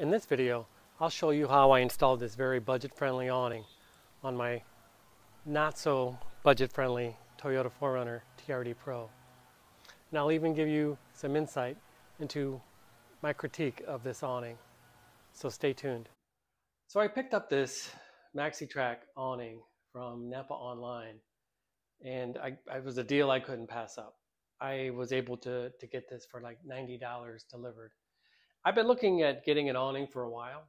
In this video, I'll show you how I installed this very budget-friendly awning on my not so budget-friendly Toyota 4Runner TRD Pro. And I'll even give you some insight into my critique of this awning. So stay tuned. So I picked up this Maxi Trac awning from Napa online, and it was a deal I couldn't pass up. I was able to get this for like $90 delivered. I've been looking at getting an awning for a while.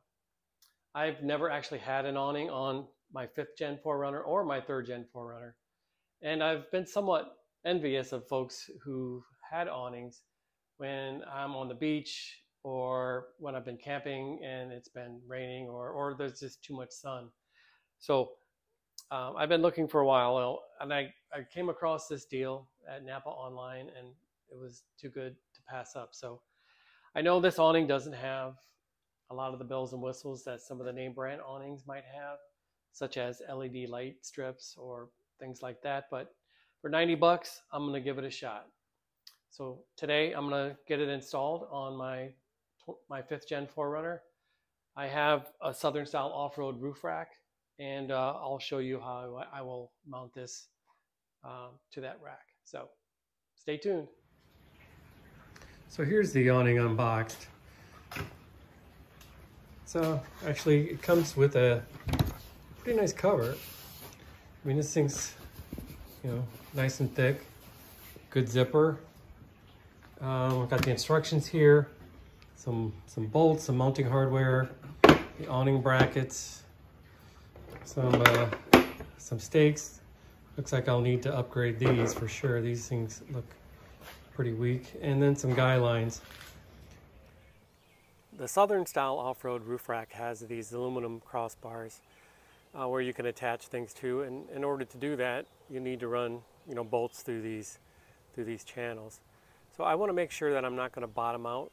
I've never actually had an awning on my 5th gen 4Runner or my 3rd gen 4Runner. And I've been somewhat envious of folks who had awnings when I'm on the beach or when I've been camping and it's been raining or there's just too much sun. So I've been looking for a while, and I came across this deal at Napa online, and it was too good to pass up. So I know this awning doesn't have a lot of the bells and whistles that some of the name brand awnings might have, such as LED light strips or things like that. But for 90 bucks, I'm going to give it a shot. So today I'm going to get it installed on my 5th gen 4Runner. I have a Southern Style OffRoad roof rack, and I'll show you how I will mount this to that rack. So stay tuned. So here's the awning unboxed. So actually it comes with a pretty nice cover. I mean, this thing's, nice and thick, good zipper. I've got the instructions here, some bolts, some mounting hardware, the awning brackets, some stakes. Looks like I'll need to upgrade these for sure. These things look pretty weak. And then some guy lines. The Southern Style OffRoad roof rack has these aluminum crossbars where you can attach things to, and in order to do that, you need to run bolts through these channels. So I want to make sure that I'm not going to bottom out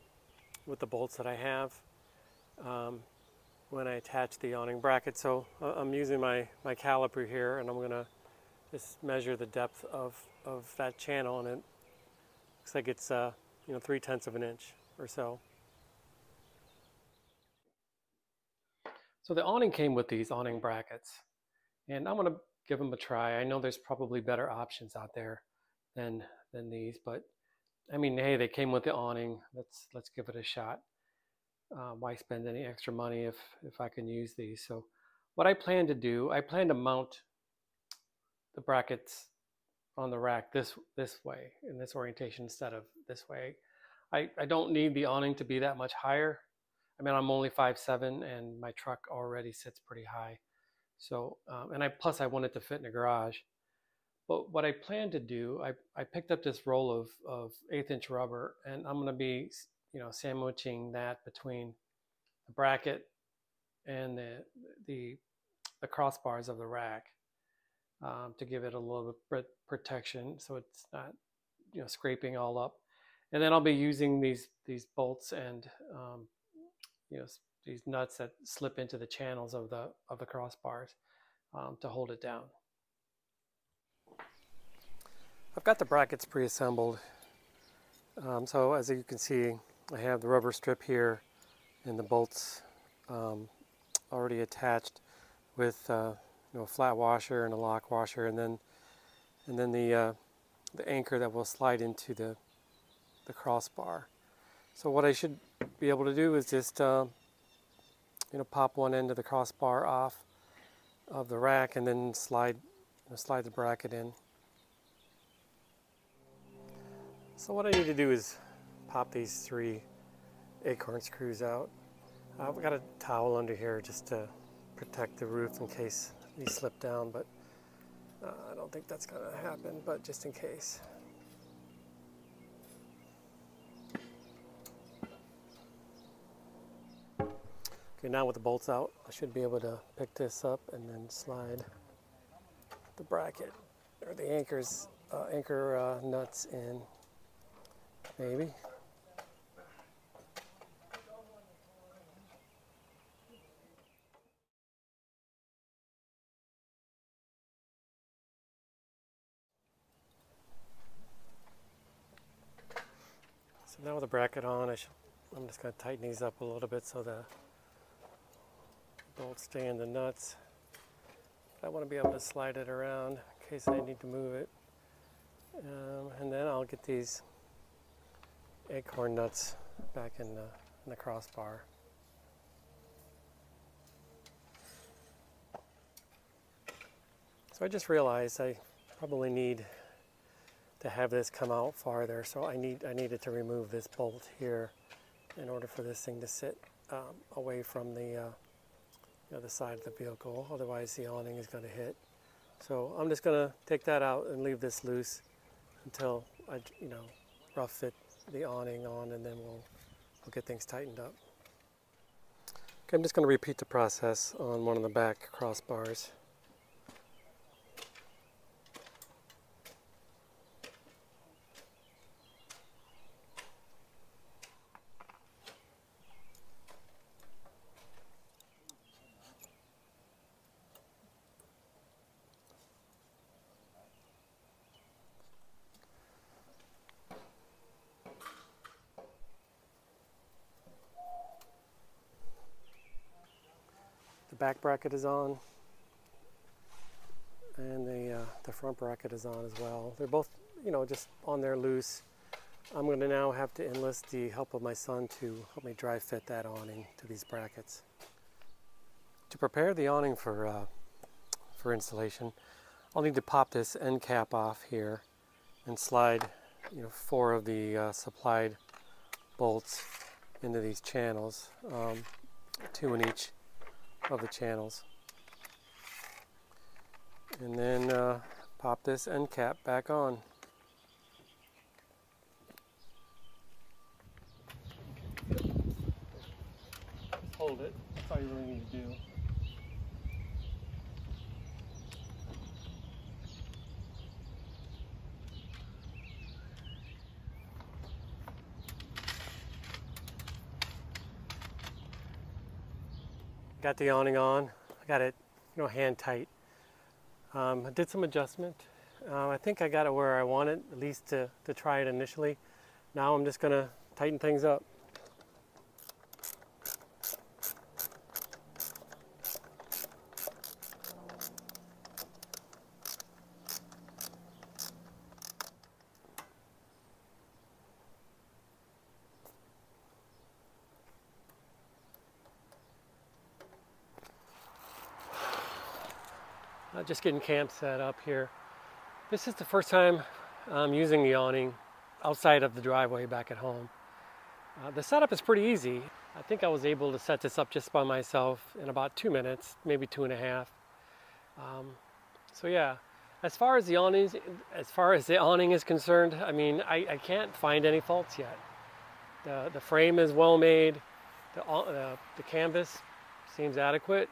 with the bolts that I have when I attach the awning bracket. So I'm using my caliper here, and I'm going to just measure the depth of that channel, and it looks like it's 3/10 of an inch or so. So the awning came with these awning brackets, and I'm going to give them a try. I know there's probably better options out there than these, but I mean, hey, they came with the awning. Let's give it a shot. Why spend any extra money if I can use these? So what I plan to do, I plan to mount the brackets on the rack this way, in this orientation, instead of this way. I don't need the awning to be that much higher. I mean, I'm only 5'7", and my truck already sits pretty high. So, and plus I want it to fit in the garage. But what I plan to do, I picked up this roll of 1/8 inch rubber, and I'm going to be, sandwiching that between the bracket and the crossbars of the rack to give it a little bit protection, so it's not, scraping all up. And then I'll be using these bolts and these nuts that slip into the channels of the crossbars to hold it down. I've got the brackets pre-assembled. So as you can see, I have the rubber strip here and the bolts already attached with a flat washer and a lock washer, and then the anchor that will slide into the crossbar. So what I should be able to do is just pop one end of the crossbar off of the rack and then slide the bracket in. So what I need to do is pop these 3 acorn screws out. I've got a towel under here just to protect the roof in case these slip down, but I don't think that's going to happen, but just in case. Okay, now with the bolts out, I should be able to pick this up and then slide the bracket or the anchor nuts in. Maybe. So now with the bracket on, I'm just going to tighten these up a little bit so the bolts stay in the nuts. I want to be able to slide it around in case I need to move it. And then I'll get these acorn nuts back in the crossbar. So I just realized I probably need to have this come out farther, so I needed to remove this bolt here in order for this thing to sit away from the side of the vehicle. Otherwise the awning is going to hit. So I'm just going to take that out and leave this loose until I rough fit the awning on, and then we'll get things tightened up. Okay, I'm just going to repeat the process on one of the back crossbars. The back bracket is on, and the front bracket is on as well. They're both, just on there loose. I'm going to now have to enlist the help of my son to help me dry fit that awning to these brackets. To prepare the awning for installation, I'll need to pop this end cap off here and slide 4 of the supplied bolts into these channels, 2 in each of the channels, and then pop this end cap back on. Just hold it. That's all you really need to do. Got the awning on. I got it, hand tight. I did some adjustment. I think I got it where I want it, at least to try it initially. Now I'm just going to tighten things up. Just getting camp set up here. This is the first time I'm using the awning outside of the driveway back at home. The setup is pretty easy. I think I was able to set this up just by myself in about 2 minutes, maybe 2.5. So yeah, as far as the awning is concerned, I mean, I can't find any faults yet. The frame is well made. The canvas seems adequate.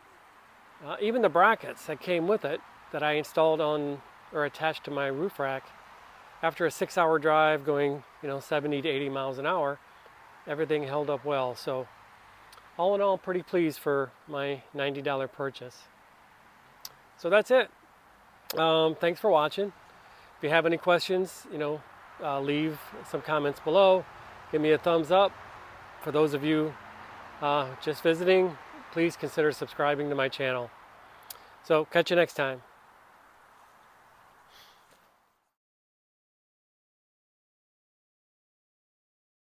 Even the brackets that came with it that I installed on or attached to my roof rack, after a 6-hour drive going 70 to 80 miles an hour, everything held up well. So all in all, pretty pleased for my $90 purchase. So that's it. Thanks for watching. If you have any questions, leave some comments below. Give me a thumbs up. For those of you just visiting, please consider subscribing to my channel. So catch you next time.